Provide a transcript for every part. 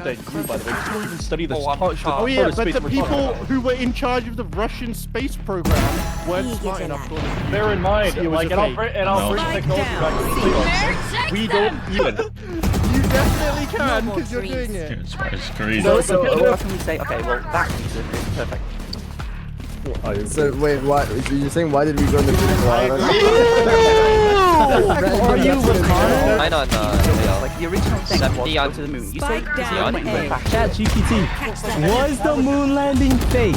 Than you, by the way. You don't even study the Oh yeah, but the people who were in charge of the Russian space program weren't smart enough to bear in mind, like, and I'll bring technology back to the we don't even. You definitely can, because you're doing it. It's crazy. So how can we say, okay, well, that reason is perfect. So wait, what? You're saying why did we go in the water? Are you with Connor? I know, like the original thing was go to the moon. You say Chat GPT. Was the moon landing fake?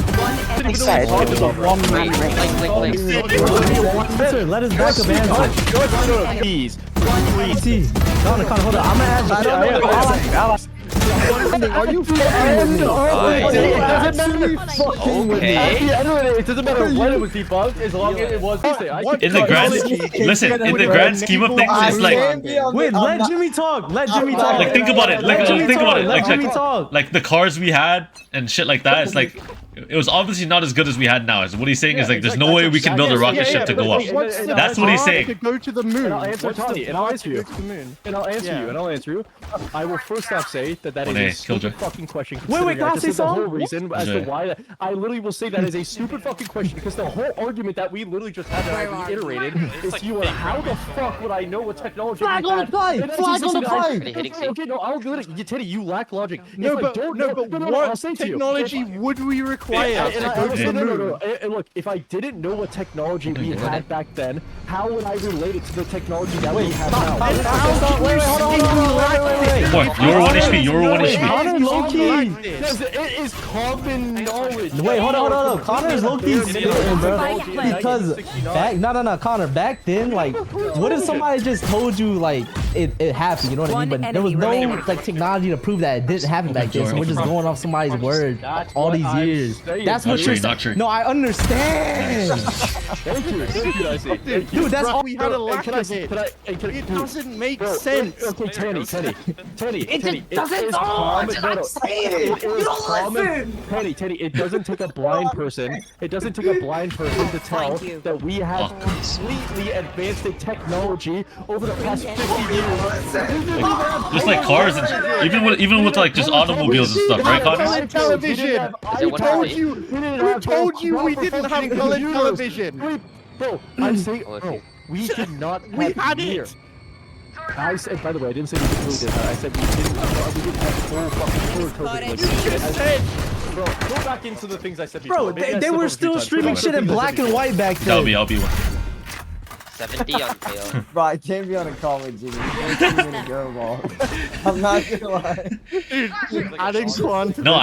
Answer. Let us back up answer. Please. Connor, hold on. I'm gonna ask. Are you Okay. It doesn't matter when it was debunked, as long as it was. In the grand scheme of things, it's like. Wait, let Jimmy talk. Let Jimmy talk. Like, think about it. Like, think about it. Let Jimmy talk. Like the cars we had and shit like that. It's like. It was obviously not as good as we had now. So what he's saying is like, there's no way we can build a rocket ship to go up. That's what he's saying. To go to the moon. And I'll answer Tony, and I'll answer you. And I'll answer you. I will first off say that is a stupid fucking question. Wait, can I say something? The whole reason as to why I literally will say that is a stupid fucking question because the whole argument that we literally just had that I reiterated is you are how the fuck would I know what technology Flag on the play! Flag on the play! Okay, no, I'll literally Teddy, you lack logic. No, but what technology would we require? And look, if I didn't know what technology we had back then, how would I relate it to the technology that we have now? What? You're 1 HP. You're 1 HP. Connor low key. It is common knowledge. Wait, hold on. Connor is low key spitting, bro. Because no, Connor. Back then, like, what if somebody just told you like it happened? You know what I mean? But there was no like technology to prove that it didn't happen back then. So we're just going off somebody's word all these years. That's what you're saying. No, I understand. Thank you, dude. That's all we had a lack of it. It doesn't make sense. Okay, Teddy. It doesn't. I'm saying it. You don't listen. Teddy. It doesn't take a blind person. It doesn't take a blind person to tell that we have completely advanced in technology over the past 50 years. Just like cars and even with like just automobiles and stuff, right, Connor? Television. Who told you we didn't have colored television? Bro, I'm saying, bro, we did not have we had it. I said, by the way, I didn't say we didn't do this. I said we didn't have full fucking color television. Bro, go back into the things I said before. Bro, they were still streaming shit in black and white back then. I'll be one. 70 on tail. Bro, I can't be on a call with Jimmy. You can't see me in a girl ball. I'm not gonna lie. Adding Swan. No,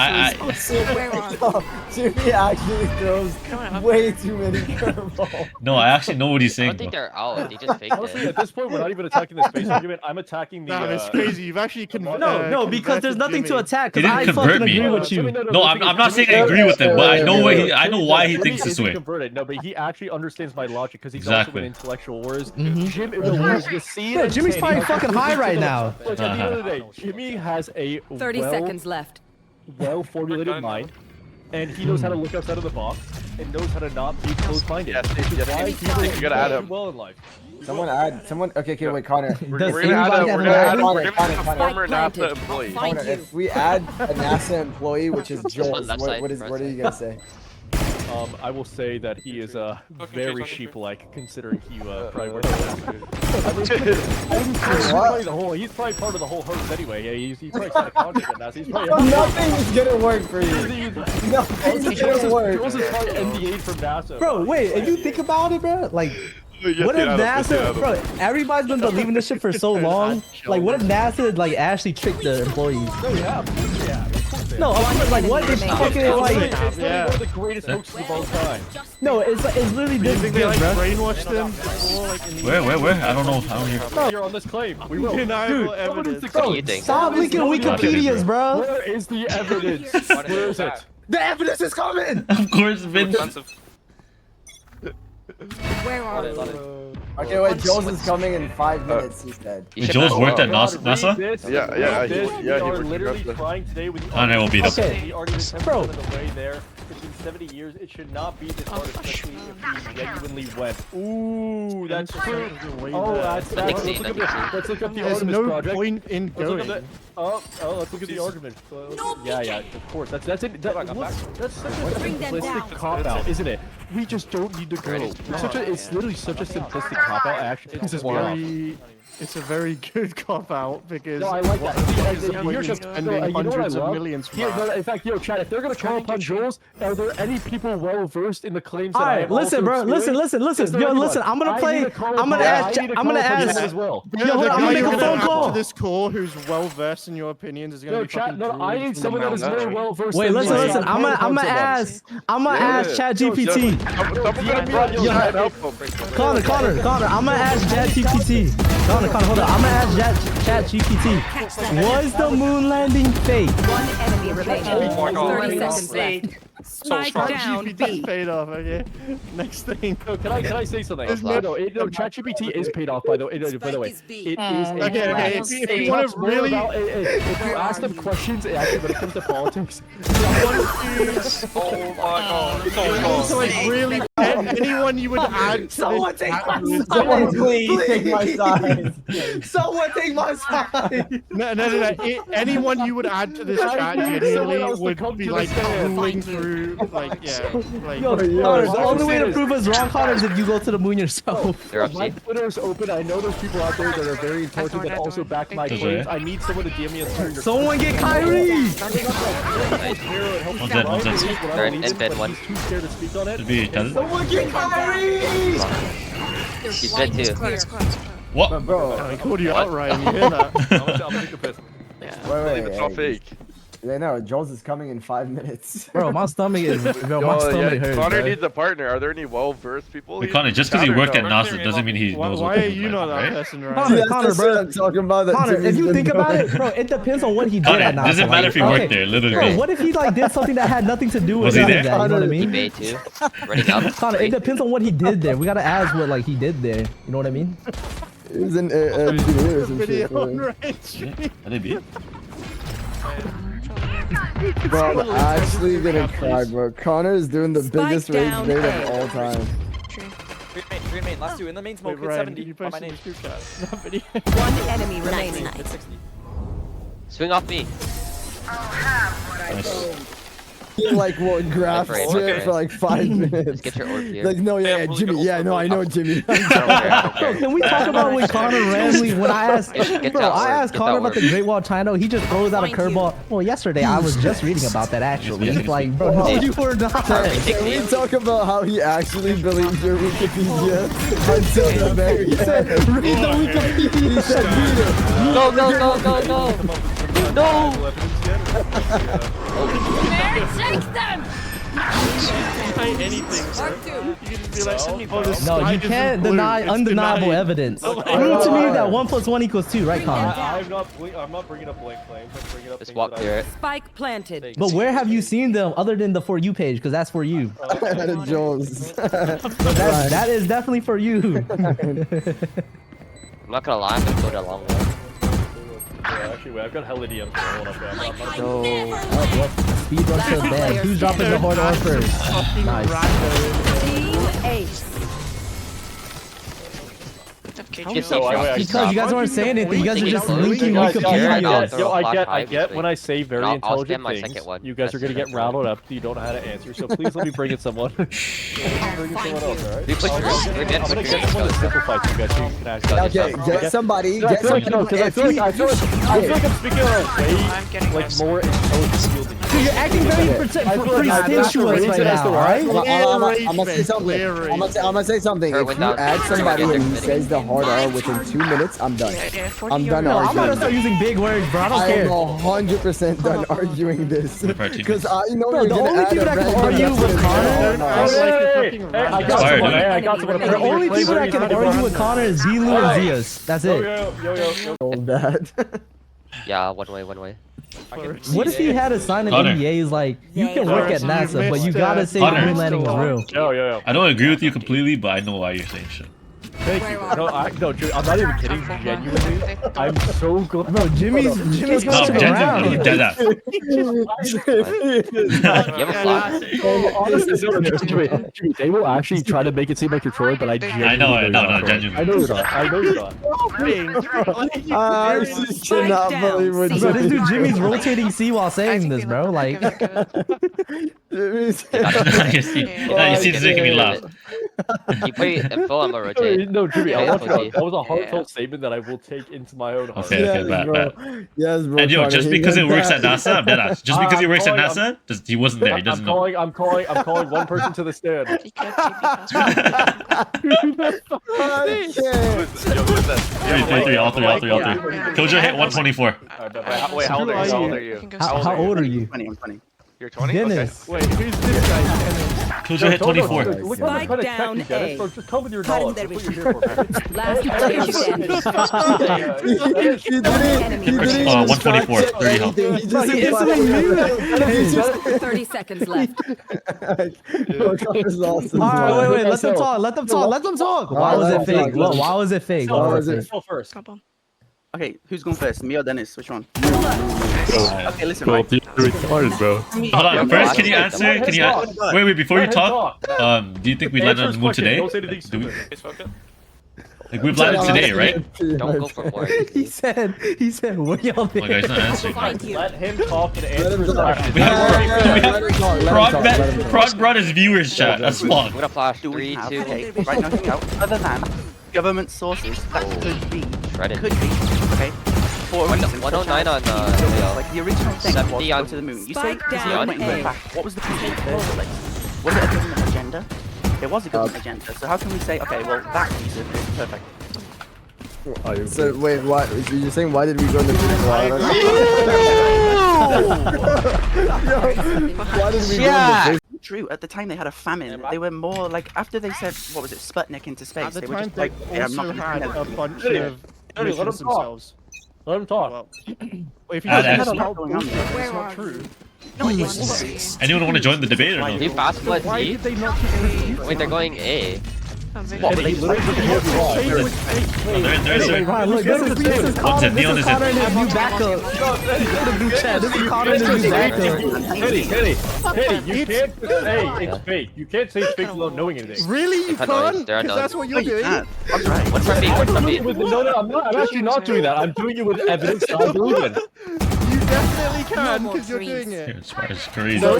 Jimmy actually throws way too many curveballs. No, I actually know what he's I saying. don't think they're out. They just faked Honestly, it. at this point, we're not even attacking the space argument. I'm attacking the. Nah, it's crazy. You've actually No, because there's nothing to attack. He didn't I convert fucking me. agree with you. No, I'm not saying I agree with him, but I know why he thinks this way. Converted. No, but he actually understands my logic because he's Exactly. also an intellectual. Whereas Jimmy's probably fucking high right now. Look, at the end of the day, Jimmy has a 30 seconds left. Well-formulated mind, and he knows how to look outside of the box and knows how to not be close-minded. You gotta add him. Well in life. Someone. Okay, wait, Connor. We're gonna add a former NASA employee. Connor, if we add a NASA employee, which is Joel, what are you gonna say? I will say that he is very sheep-like, considering he probably works. He's probably part of the whole host anyway. Yeah, he's probably kind of content at NASA. He's probably nothing is gonna work for you. Nothing is gonna work. Jules is probably NDA'd from NASA. Bro, wait, if you think about it, bro, like. What if NASA, bro, everybody's been believing this shit for so long. Like, what if NASA, like, actually tricked the employees? No, yeah. No, like, what if fucking, like... It's one of the greatest hoaxes of all time. No, it's literally this good, bro. Brainwash them? Where? I don't know. I don't hear. You're on this claim. We will. Undeniable evidence. Bro, stop leaking Wikipedias, bro. Where is the evidence? Where is it? The evidence is coming! Of course, Vince. Where are we? Okay, wait, Jules is coming in 5 minutes, he said. Wait, Joel's worked at NASA? Yeah, We he are worked literally at the- trying today with the Connor will beat us. Okay. The argument has Bro. been the way there. It's been 70 years. It should not be this hard, especially if we genuinely went. Ooh, that's true. Oh, that's Let's see, let's look up the There's Artemis no project. point in Let's look going. at Let's look at the argument. Yeah, of course. That's such a simplistic cop out, isn't it? We just don't need to go. It's literally such a simplistic cop out. Actually, it's a very good cop out because No, I like that. Here's just, spending you know what I hundreds of love? millions. Here, no, in fact, Chad, if they're gonna call upon Jules, are there any people well versed in the claims that I Alright, have listen, also bro. Listen. experienced? Is there Yo, anyone? listen. I'm gonna I play. need to call I'm gonna upon- ask. I need to I'm call gonna upon ask. Jules as well. Yeah, Yo, hold the on, I'm guy gonna you're make a gonna phone have call. to this call who's well versed in your opinions is gonna No, be Chad, fucking no, I Jules need from someone that is Mount more Everest. well versed. Wait, listen. I'm gonna ask. I'm gonna ask Chat GPT. Someone gonna bring you and help him. Connor. I'm gonna ask Chat GPT. Connor, hold on. I'm gonna ask Chat GPT. Was the moon landing fake? One enemy remaining. Oh my God. 30 seconds left. Spike down GPT B. paid off. Okay. Next thing. No, can I say something? No, ChatGPT is paid off by the way. By the way, it is. Okay. If you want to really, if you ask them questions, actually, when it comes to politics, Oh my God. so like really, anyone you would add to Someone this take chat my would- side! Please take my side! Someone take my side! No. Anyone you would add to this chat genuinely would be like cooling through, like Yo, Connor, the only way to prove us wrong, Connor, is if you go to the moon yourself. They're up my C. Twitter is open. I know there's people out there that are very intelligent that also back my claims. I need someone to DM me and turn your. Someone get Kyrie! One dead. They're in bed one. He's too scared to speak on it. Should be talented. Someone get Kyrie! He's dead too. What? Bro, I called you out, Ryan. You hear that? I'm gonna take a piss. wait. It's not fake. Yeah, no, Jules is coming in 5 minutes. Bro, my stomach is. Bro, my stomach hurts. Connor bro. needs a partner. Are there any well-versed people? Wait, Connor, just because he worked at Connor, NASA doesn't mean he knows Why what are to you do, not that right? person, Connor, Ryan? Connor, bro. I'm talking about that. Connor, if you think about it, bro, it depends on what he did Connor, at NASA. doesn't matter if he like, worked there, literally. Bro, what if he like did something that had nothing to do with Was he any there? of that? You know what I He mean? made too. Running up. Connor, it depends on what he did there. We gotta ask what like he did there. You know what I mean? He was an engineer or some Video shit. on Bro, Ryan. Are they beat? I'm actually gonna cry, bro. Connor is doing the Spike biggest rage down bait A. of all time. Green main, last two in the main smoke. Wait, Hit Ryan, 70 did you on my post in name. the group chat? That video. One enemy remaining. Hit 60. Swing off me. He like what graph Right, shit okay. for like 5 minutes. Just get your orb here. Like no, yeah, Jimmy. Yeah, no, I know, Jimmy. I don't care, I don't Bro, care. can we talk about when Connor randomly, when I asked, Get bro, that I orb, asked get Connor that about the orb. Great Wall of China, he just throws out a curveball. Well, yesterday I was just reading about that actually. Yes, It's like, bro, no, you were not. Can we talk about how he actually believes your Wikipedia until the very end? He said, read the Wikipedia. He said, read it. No. No, you can't deny undeniable evidence. Prove to me that 1 + 1 = 2, right, Connor? I'm not bringing up blank claims. I'm bringing up Just things walk that I- through it. Spike planted. But where have you seen them other than the For You page? Because that's for you. Jules. That is definitely for you. I'm not gonna lie, I'm gonna go that long way. Yeah, actually, wait, I've got hella DMs. Hold up, I'm not Speed run to the bed. Who's dropping the hard R first? Nice. Team Ace. Just Because you guys aren't saying anything. You guys are just linking Guys, Wikipedia. yo, I Five, get when I say very I'll intelligent spam my things, second one. you guys are gonna get rattled up. You don't know how to answer, so please let me bring in someone. Bring in someone else, alright? We put yours. We're I'm gonna get someone to simplify to you guys so you can actually. Okay, get somebody. I Get feel like, no, somebody. because I feel like I'm speaking on a way like more intelligent field than you. Dude, you're acting very pretentious right now, alright? I'm gonna say something. I'm gonna say something. If you add somebody who says the hard R within 2 minutes, I'm done. I'm done No, I'm gonna arguing. start using big words, bro. I don't I care. am 100% done arguing this. Because I know Bro, you're the gonna only add people a that can random argue with reference. Connor- No, I got Sorry, someone. dude. I got someone. The only people that can argue with Connor is Zilu and Zeus. That's it. so bad. Yeah, one way. What if he had a sign of Connor. NDAs like, you can work at NASA, but you gotta say Connor. green landing was real? Yo. I don't agree with you completely, but I know why you're saying shit. Thank you. No, Jimmy, I'm not even kidding. Genuinely, I'm so good. Bro, Jimmy's No, going around. Jensen, dead ass. You have a flash. Honestly, Jimmy, they will actually try to make it seem like you're trolling, but I genuinely No, genuinely. I know you're not. I know you're not. I just cannot believe what Bro, this dude Jimmy's rotating C while saying this, bro. Like, You see this making me laugh. You put it in full, I'm gonna rotate. No, Jimmy, I Yeah, want you to know, OG. that was a heartfelt statement that I will take into my own heart. Okay, Yes, bad. yes, bro. And yo, just Connor, because he it works went at NASA, I'm dead ass. Just because he works at NASA, he wasn't there. He doesn't know. I'm calling one person to the stand. Three, all three. Kojo hit 124. Wait, how old are you? how old are you? I'm 20. You're 20? Dennis. Wait, who's this guy? Kojo hit 24. Look at the kind of tech you get. So just come with your knowledge. That's what you're here for, man. Last player standing. He didn't 124. 30 health. He just instantly knew that. 30 seconds left. Alright, wait, let them talk. Why was it fake? Why was it fake? Why was it first? Okay, who's going first? Me or Dennis? Which one? Okay, listen, right? Hold on. First, can you answer? Wait. Before you talk, do you think we landed on the moon today? Do we? Like we've landed today, right? Don't go for war. He said, what y'all My guy's not answering. Let him talk and answer his question. Prod brought his viewers chat. That's I'm fuck. gonna flash. Do we 3, have, 2. okay, right now, think out, other than government sources, that could be, Shredded. okay, for a reason, 109 on like the original thing 70 was on go to the moon. You say, Spike because down you went A. back, what was the point in the first place? Was it a government agenda? It was a government agenda, so how can we say, okay, well, that reason is perfect? So wait, what? You're saying why did we go in the moon? Why did we go in the True, at the time they had a famine. They were more like, after they said, what was it, Sputnik into space, At the they were time, just they like, hey, I'm not also gonna had do a that. bunch Let of him missions talk. themselves. Let him talk. Well, If you I'd don't ask- know how going on there. it's not true. No, it was. Anyone want to join the debate or Do no? you fast split Why D? did they not keep Wait, they're going A. What, they They literally just told you why. Ryan, look, this is What's it? Neon is Connor and it? his new backup. This is Connor and his new backup. Kenny, you can't say it's fake. You can't say it's fake without knowing anything. really? You If I know can't? they're Because unknown. that's what you're doing. That's right. What's for B? What's for B? No, I'm not. I'm actually not doing that. I'm doing it with evidence that I believe in. You definitely can because you're doing it. It's crazy. Let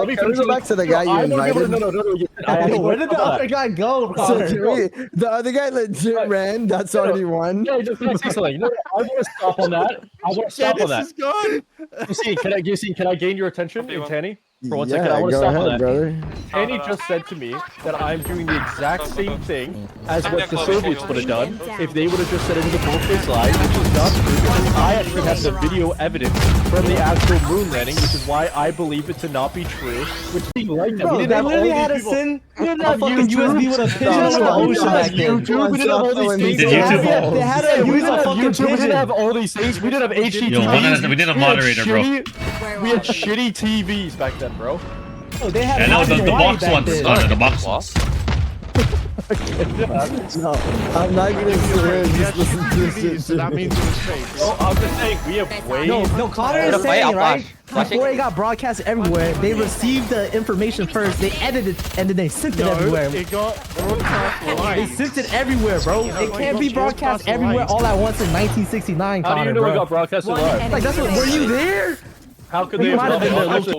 me Can we go back to the guy you invited? No. Where did the other guy go, So Connor? the other guy legit ran. That's already one. Yeah, just can I say something? No, I want to stop on that. I want to stop on that. This is gone. Can I gain your attention, Tanny? For 1 second, I Yeah, want to go stop on ahead, that. brother. Tanny just said to me that I'm doing the exact same thing as what the Soviets would have done if they would have just said it was a bullshit lie, which is not true. Because I actually have the video evidence from the actual moon landing, which is why I believe it to not be true. Which we like that. Bro, We they didn't have all literally these had to people. send We didn't a have fucking YouTube. USB with a pigeon in the ocean back then. We didn't have all these things. Did YouTube- They had to We use didn't a have fucking YouTube. We didn't pigeon. have all these things. We didn't have HDTVs. Yo, we didn't have a moderator, bro. We had shitty TVs back then, bro. Oh, they had Yeah, no, the box back ones. then. Connor, the box ones. No, I'm not gonna sit here and just listen to this shit. So that means it was fake. Oh, I'm just saying, we have way. No, Connor is Wait, saying, I'll right? flash. Before it got broadcast everywhere, they received the information first, they edited it, and then they sent it everywhere. It got broadcast They live. sent it everywhere, bro. It can't be broadcast everywhere all at once in 1969, How do you Connor, know we bro. got broadcasted live? Like, that's what, were you there? How could they You have might have been there. done They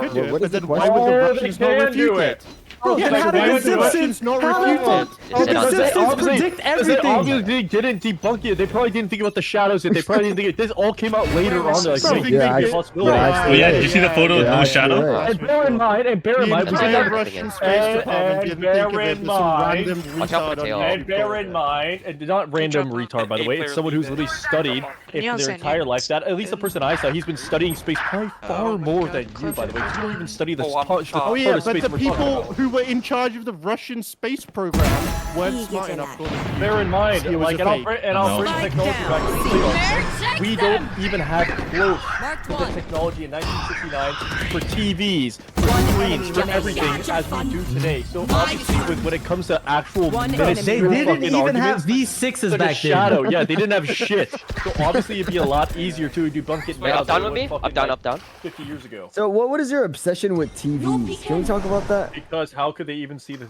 could do it, What but is the then why would the Oh, they Russians not can refute do it? it. Bro, then how did why the would the Simpsons Russians not how refute did it? Sit on the it. Simpsons predict They everything? obviously didn't debunk it. They probably didn't think about the shadows yet. They probably didn't think it. This all came out later on. They're like, Bro, wait, yeah, it's a I- possibility. Oh yeah, did you see the photo with no Yeah, shadow? yeah. And bear in mind, The we did entire have Russian space and department didn't bear think of it. in Some mind- random Watch out for retard on tail. YouTube And bear in mind, and not random retard, by the way, it's someone who's literally studied it for their entire life. That at least the person I saw, he's been studying space probably far more than you, by the way. 'Cause you don't even study the part Oh part yeah, of but space the we're talking people about. who were in charge of the Russian space program weren't smart enough to Bear in mind, It was like, a fake. I'll No. bring technology back to the field. We don't even have close to the technology in 1969 for TVs, for screens for everything as we do today. So obviously, when it comes to actual minutes, They didn't even have V6s back shadow. then. Yeah, they didn't have shit. So obviously, it'd be a lot easier to debunk it Wait, now. up down with me? Up down. 50 years ago. So what is your obsession with TVs? Can we talk about that? Because how could they even see the?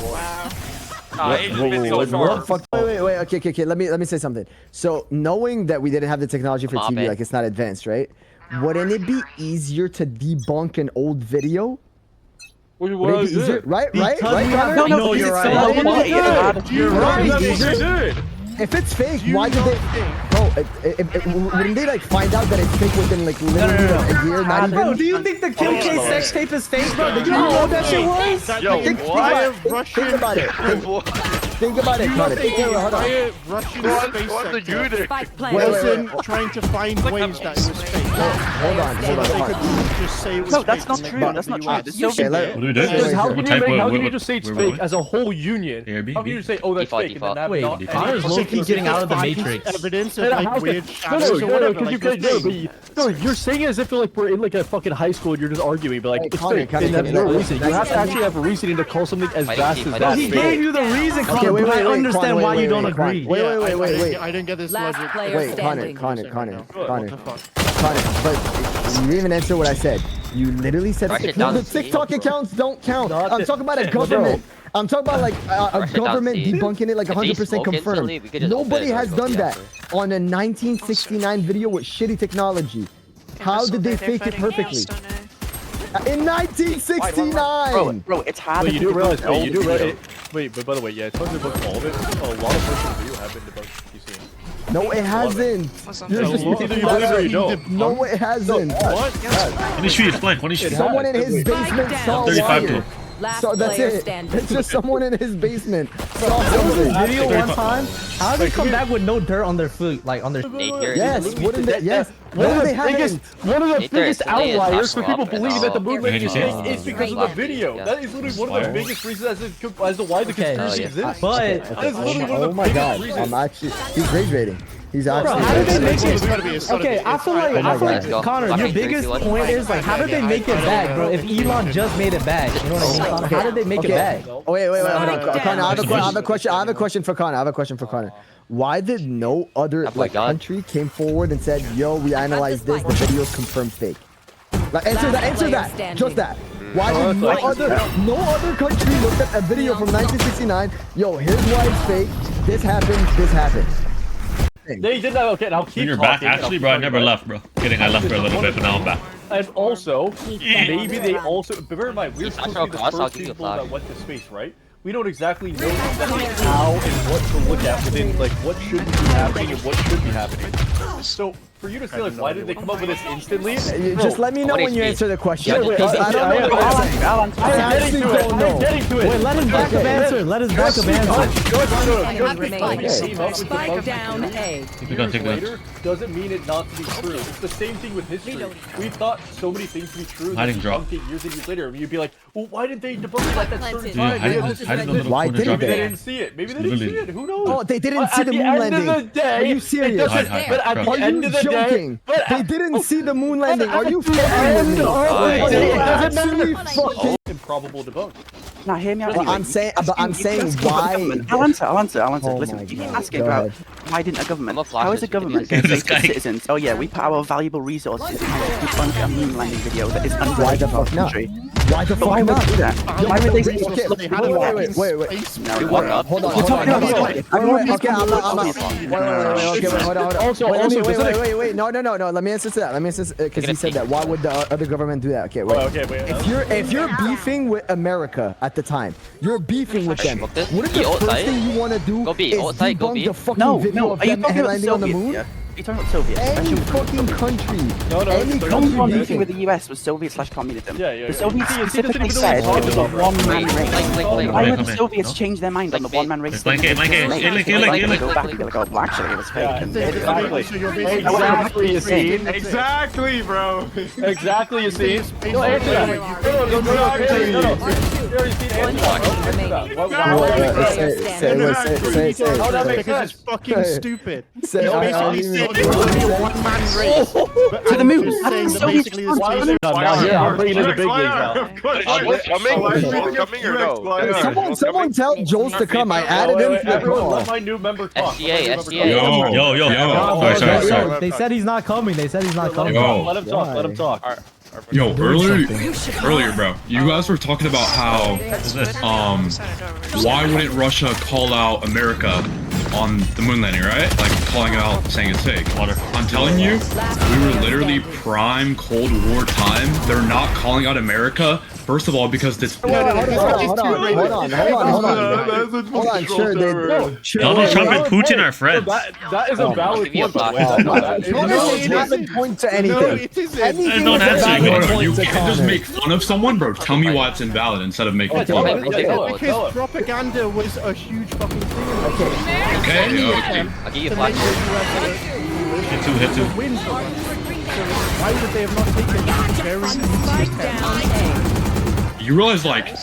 Wait. Okay. Let me say something. So knowing that we didn't have the technology for TV, like it's not advanced, right? Wouldn't it be easier to debunk an old video? Would it be easier? Right? No, you're right. You're right. If it's fake, why did they? Bro, wouldn't they like find out that it's fake within like literally a year? Not even. Bro, do you think the Kim K sex tape is fake, bro? Did you know what that shit was? Think about it. Think about it. Hold on. Russian trying to find ways that it was fake. Hold on. Just say it was No, fake. that's not true. That's not true. What do we do? How What can type you of just say it's where fake we as a whole union? Airbnb? How can you just say, oh, that's fake? And then have Wait, not Connor's low-key getting out of the Matrix. Evidence of like weird shadows or No, whatever. because you Like, could no, you're saying it as if like we're in like a fucking high school and you're just arguing, but like Hey, it's Connor, fake. Connor, And that's no Connor, reason. You have to actually have a reasoning to call something as vast as that. He fake. gave you the reason, Connor, wait, but I wait, understand Connor, why you don't wait, agree. Wait. I didn't get this Last logic. player Wait, standing. Connor. What the fuck? Connor, but you didn't even answer what I said. You literally said Write it no, down, the see? TikTok accounts don't count. Not I'm the- talking about a government. I'm talking about like a Write it down, government see? debunking it like If they 100% smoke confirmed. instantly, we could just Nobody open it has and done go that after. on a 1969 video with shitty technology. How did they fake it perfectly? In 1969! Bro, it's hard. But you do realize, to you do realize. Wait, but by the way, yeah, it's hard to debunk all of it. A lot of personal video have been debunked. You see. No, it hasn't. You're just Either you believe it or you don't. No, it hasn't. What? One is blank. One is Someone in his basement saw 35 wire. to. Last So that's player it. standing. It's just someone in his basement saw There was this something. video one time. How did they come back with no dirt on their foot, like on their? Yes, wouldn't they? Yes. One of What do the they have? biggest, one of the Nate, there biggest is delayed outliers for top people up and believing that the moon all. landing is Yeah. fake is because of the video. Yeah. That is literally one of the biggest reasons as to why the Okay. conspiracy Oh, yeah. exists. But That is literally one of the Oh my biggest god. reasons. I'm actually. He's rage rating. He's bro, actually. how did they make It's gotta be, it's gotta Okay, be. I feel like, Oh my I feel God. like Connor, your Fucking biggest 3-2-1. point is like, how did they make it back, bro? If Elon just made it back, you know what I mean, Connor? How did they make it back? Oh, wait, hold on. Connor, I have a Question. question for Connor. Why did no other Oh my God. country came forward and said, "Yo, we analyzed this. The video's confirmed fake"? Like, answer that. Just that. Why did no other country looked at a video from 1969? Yo, here's why it's fake. This happened. They did not. Okay, now keep When you're back, talking, and actually, I'll bro, I keep never talking. left, bro. Kidding, I left for a little bit, but now I'm back. And also, maybe they also. But bear in mind, we're supposed to be the I'll first give you a people flag. that went to space, right? We don't exactly know exactly how and what to look at within, like, what shouldn't be happening and what should be happening. So, for you to say, like, why did they come up with this instantly? Just let me know when you answer the question. Yeah, Because I don't know what you're saying. I'll answer. I actually don't know. Getting to it. Wait, let his backup answer. Let his backup answer. Enemy remaining. Spike down A. I think we're gonna take that. Later doesn't mean it not to be true. It's the same thing with history. We thought so many things to be true. Hiding that drop. debunked it years and years later. You'd be like, well, why didn't they debunk it at that certain Dude, time? hiding Maybe the little Why corner didn't drop. they they? didn't see it. Maybe they didn't see Literally. it. Who knows? Oh, they didn't see At the moon end landing. of the day, Are you serious? it doesn't- Hide, But at bro. the Are end you of the day, joking? but They didn't see the moon landing. Are you at the fucking with end me? of the day, Are it you doesn't actually matter. fucking? Improbable debunk. Now hear me out. Well, anyway. I'm saying- You but I'm keep saying asking about why- the government. I'll answer. Oh Listen, my you keep God. asking Go about ahead. why didn't a government? I'm a flash How is a this, you can government do going to this. say to citizens, "Oh yeah, we put our valuable resources into debunk a moon landing video that is Why unrelated the to our fuck not? country"? Why the Why fuck would not? they do that? Why would they say? Okay, They had wait. No, Walk up. Hold on. Okay, Okay, I'm also, wait, hold on. Also, Wait, specific- wait. No. Let me answer to that. Because he said that. Why would the other government do that? Okay, wait. Oh, okay, wait. If you're beefing with America at the time, you're beefing with them. Smoke this. What if the Be first outside. thing you want to do Go B, is outside, go debunk B. the fucking No, video no. of Are you them talking about landing on the Soviets? moon? Yeah? Are you talking about Soviets? Any fucking country. No, Any it's- Only one country beefing with beefing. the US was Soviet/communism. Yeah. The Soviets See, specifically doesn't said even know it was a what he's talking about. one-man race. Like, Why would Come the in. Soviets No. change their mind on the one-man race? Blank it. Go back and be like, oh, actually, it was fake. Exactly. So you're basically Exactly, you see. Exactly, bro. Exactly, you see. No, answer that. No. Say it. How that make because sense? it's fucking stupid. Say You're it. basically one-man race. To the moon. Just saying that So basically this team- I'm bringing in the big leagues now. Coming or no? Someone tell Jones to come. I added him to the Everyone, call. let my new member talk. SGA. Sorry. They said he's not coming. They said he's not coming. Let him talk. Let him talk. Yo, earlier, bro, you guys were talking about how, why wouldn't Russia call out America on the moon landing, right? Like calling it out, saying it's fake. I'm telling you, we were literally prime Cold War time. They're not calling out America. First of all, because this. Hold on. Sure, Donald Trump and Putin are friends. That is a valid point. Point to anything. Don't answer. No, you can't just make fun of someone, bro. Tell me why it's invalid instead of making fun of it. Because propaganda was a huge fucking thing. Okay. I'll give you a flash. Hit two. Why would they have not taken very easy attempts? You realize, like,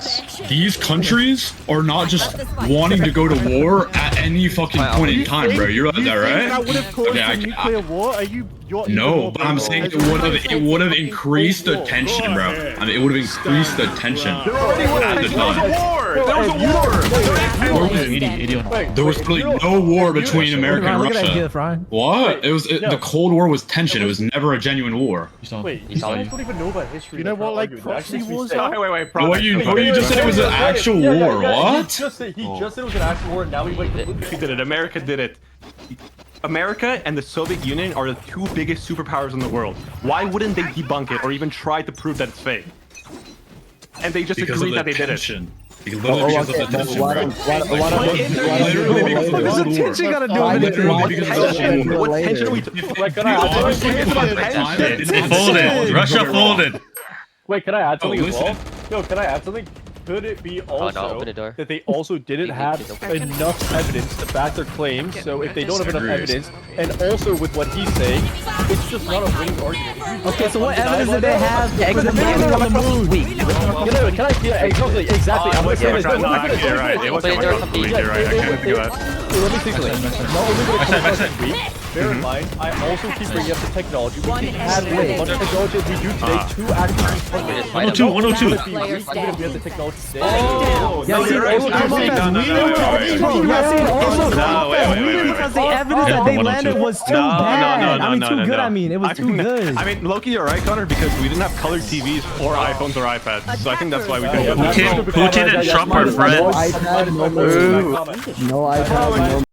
these countries are not just wanting to go to war at any fucking point in time, bro. You realize that, right? That would have caused a nuclear war? Are you? No, but I'm saying it would have increased the tension, bro. I mean, it would have increased the tension at the time. There was really no war between America and Russia. What? It was the Cold War was tension. It was never a genuine war. Wait, you guys don't even know about history. You know what, like proxy wars are? Wait. What you just said it was an actual war. What? He just said it was an actual war. Now he did it. America did it. America and the Soviet Union are the two biggest superpowers in the world. Why wouldn't they debunk it or even try to prove that it's fake? And they just agreed that they did it. Literally because of the tension, bro. What's the tension got to do with it? What tension are we They folded. Russia folded. Wait, can I add something as well? Yo, can I add something? Could it be also that they also didn't have enough evidence to back their claims? So if they don't have enough evidence, and also with what he's saying, it's just not a winning argument. Okay, so what evidence did they have for the man on the moon? Can I? Yeah, exactly. I'm gonna say this. You're right. It wasn't you're right. I can't do that. Let me see something. Not only would it come across as weak, bear in mind, I also keep bringing up the technology. We can add as much technology as we do today to actually use 102. We have the technology today. Because the evidence that they landed was too bad. I mean, too good. I mean, it was too good. I mean, Loki, you're right, Connor, because we didn't have colored TVs or iPhones or iPads. So I think that's why we don't. Putin and Trump are friends. No iPad, no